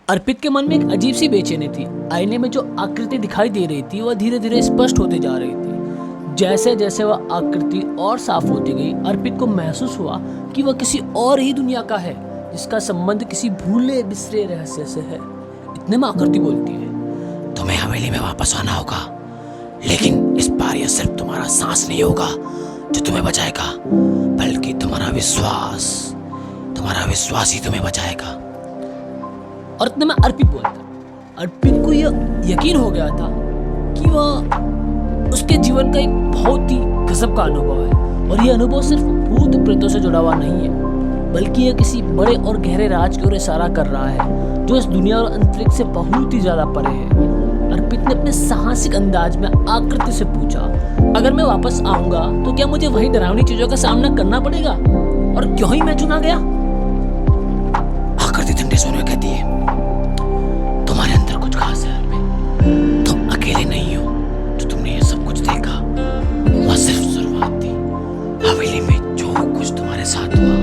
अर्पित के मन में एक अजीब सी बेचैनी थी। आईने में जो आकृति दिखाई दे रही थी वह धीरे धीरे स्पष्ट होती जा रही थी। जैसे जैसे वह आकृति और साफ होती गई, अर्पित को महसूस हुआ कि वह किसी और ही दुनिया का है, जिसका संबंध किसी भूले बिसरे रहस्य से है। इतने में आकृति बोलती है, तुम्हें हवेली में वापस आना होगा, लेकिन इस बार यह सिर्फ तुम्हारा सांस नहीं होगा जो तुम्हें बचाएगा, बल्कि तुम्हारा विश्वास ही तुम्हें बचाएगा। और इतने में अर्पित बोलता। अर्पित को यह यकीन हो गया था कि वह उसके जीवन का एक बहुत ही गजब का अनुभव है, और यह अनुभव सिर्फ भूत प्रेतों से जुड़ा हुआ नहीं है, बल्कि यह किसी बड़े और गहरे राज की ओर इशारा कर रहा है, जो इस दुनिया और अंतरिक्ष से बहुत ही ज्यादा परे है। अर्पित ने अपने साहसिक अंदाज में आकृति से पूछा, अगर मैं वापस आऊंगा तो क्या मुझे वही डरावनी चीजों का सामना करना पड़ेगा, और क्यों ही मैं चुना गया? आकृति ठंडे सुन कहती है, तुम्हारे अंदर कुछ खास है अर्पित। तुम अकेले नहीं हो जो तुमने ये सब कुछ देखा, वह सिर्फ शुरुआत थी। हवेली में जो कुछ तुम्हारे साथ हुआ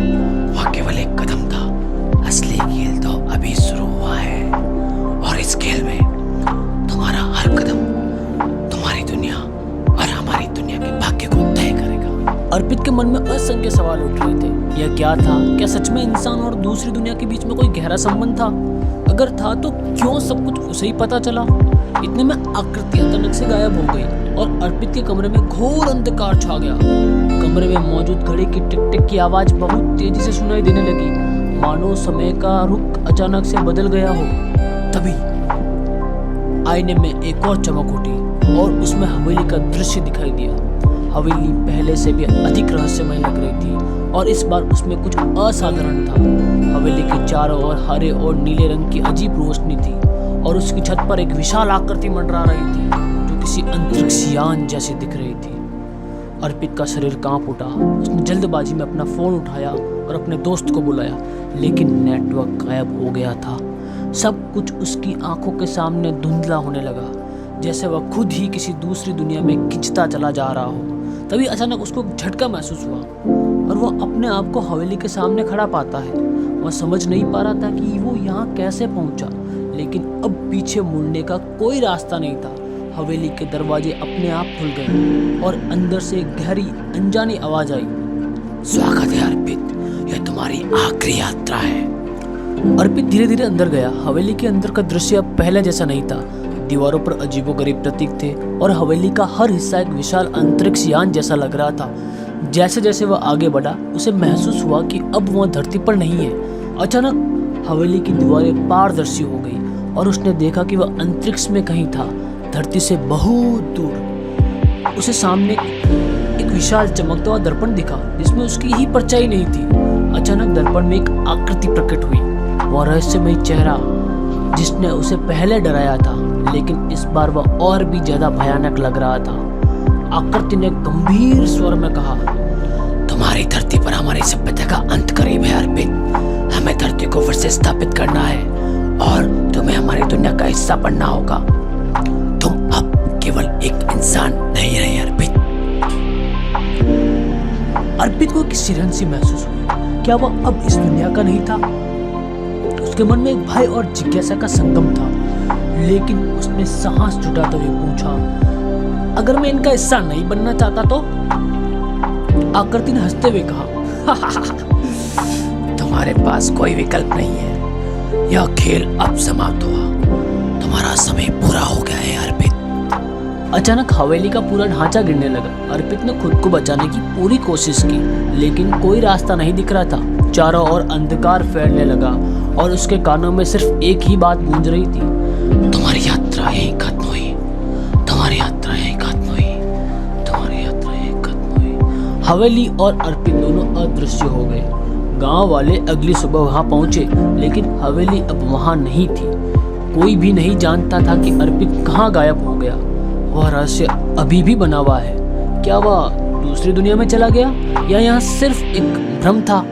वह केवल एक कदम था। असली खेल तो अभी शुरू हुआ है, और इस खेल में तुम्हारा हर कदम तुम्हारी दुनिया और हमारी दुनिया के भाग्य को तय करेगा। अर्पित के मन में असंख्य सवाल उठ रहे थे। यह क्या था? क्या सच में इंसान और दूसरी दुनिया के बीच में कोई गहरा संबंध था? अगर था तो क्यों सब कुछ उसे ही पता चला? इतने में आकृति अचानक से गायब हो गई और अर्पित के कमरे में घोर अंधकार छा गया। कमरे में मौजूद घड़ी की टिक टिक की आवाज बहुत तेजी से सुनाई देने लगी, मानो समय का रुख अचानक से बदल गया हो। तभी आईने में एक और चमक उठी और उसमें हवेली का दृश्य दिखाई दिया। हवेली पहले से भी अधिक रहस्यमय लग रही थी, और इस बार उसमें कुछ असाधारण था। हवेली के चारों ओर हरे और नीले रंग की अजीब रोशनी थी, और उसकी छत पर एक विशाल आकृति मंडरा रही थी, जो किसी अंतरिक्ष यान जैसी दिख रही थी। अर्पित का शरीर कांप उठा। उसने जल्दबाजी में अपना फोन उठाया और अपने दोस्त को बुलाया, लेकिन नेटवर्क गायब हो गया था। सब कुछ उसकी आंखों के सामने धुंधला होने लगा, जैसे वह खुद ही किसी दूसरी दुनिया में खिंचता चला जा रहा हो। तभी अचानक उसको झटका महसूस हुआ, और वह अपने आप को हवेली के सामने खड़ा पाता है। वह समझ नहीं पा रहा था कि वो यहाँ कैसे पहुंचा, लेकिन अब पीछे मुड़ने का कोई रास्ता नहीं था। हवेली के दरवाजे अपने आप खुल गए और अंदर से एक गहरी अनजानी आवाज आई, स्वागत है अर्पित, यह तुम्हारी आखिरी यात्रा है। अर्पित धीरे धीरे अंदर गया। हवेली के अंदर का दृश्य अब पहले जैसा नहीं था। दीवारों पर अजीबोगरीब प्रतीक थे, और हवेली का हर हिस्सा एक विशाल अंतरिक्ष यान जैसा लग रहा था। जैसे जैसे वह आगे बढ़ा, उसे महसूस हुआ कि अब वह धरती पर नहीं है। अचानक हवेली की दीवारें पारदर्शी हो गई, और उसने देखा कि वह अंतरिक्ष में कहीं था, धरती से बहुत दूर। उसे सामने एक विशाल चमकता हुआ दर्पण दिखा, जिसमें उसकी ही परछाई नहीं थी। अचानक दर्पण में एक आकृति प्रकट हुई, वह रहस्यमय चेहरा जिसने उसे पहले डराया था, लेकिन इस बार वह और भी ज्यादा भयानक लग रहा था। आकृति ने गंभीर स्वर में कहा, तुम्हारी धरती पर हमारी सभ्यता का अंत करीब है अर्पित। हमें धरती को फिर से स्थापित करना है, और तुम्हें हमारी दुनिया का हिस्सा बनना होगा। तुम अब केवल एक इंसान नहीं रहे अर्पित। अर्पित को किसी रंग सी महसूस हुई। क्या वह अब इस दुनिया का नहीं था? उसके मन में एक भय और जिज्ञासा का संगम था, लेकिन उसने साहस जुटाते हुए पूछा, अगर मैं इनका हिस्सा नहीं बनना चाहता तो? आकृति ने हंसते हुए कहा, तुम्हारे पास कोई विकल्प नहीं है। यह खेल अब समाप्त हुआ। तुम्हारा समय पूरा हो गया है अर्पित। अचानक हवेली का पूरा ढांचा गिरने लगा। अर्पित ने खुद को बचाने की पूरी कोशिश की, लेकिन कोई रास्ता नहीं दिख रहा था। चारों ओर अंधकार फैलने लगा, और उसके कानों में सिर्फ एक ही बात गूंज रही थी, तुम्हारी यात्रा यहीं खत्म हुई। तुम्हारी यात्रा यहीं खत्म हुई। तुम्हारी यात्रा यहीं खत्म हुई। हवेली और अर्पित दोनों अदृश्य हो गए। गांव वाले अगली सुबह वहां पहुंचे, लेकिन हवेली अब वहां नहीं थी। कोई भी नहीं जानता था कि अर्पित कहां गायब हो गया। वह रहस्य अभी भी बना हुआ है। क्या वह दूसरी दुनिया में चला गया, या यहाँ सिर्फ एक भ्रम था?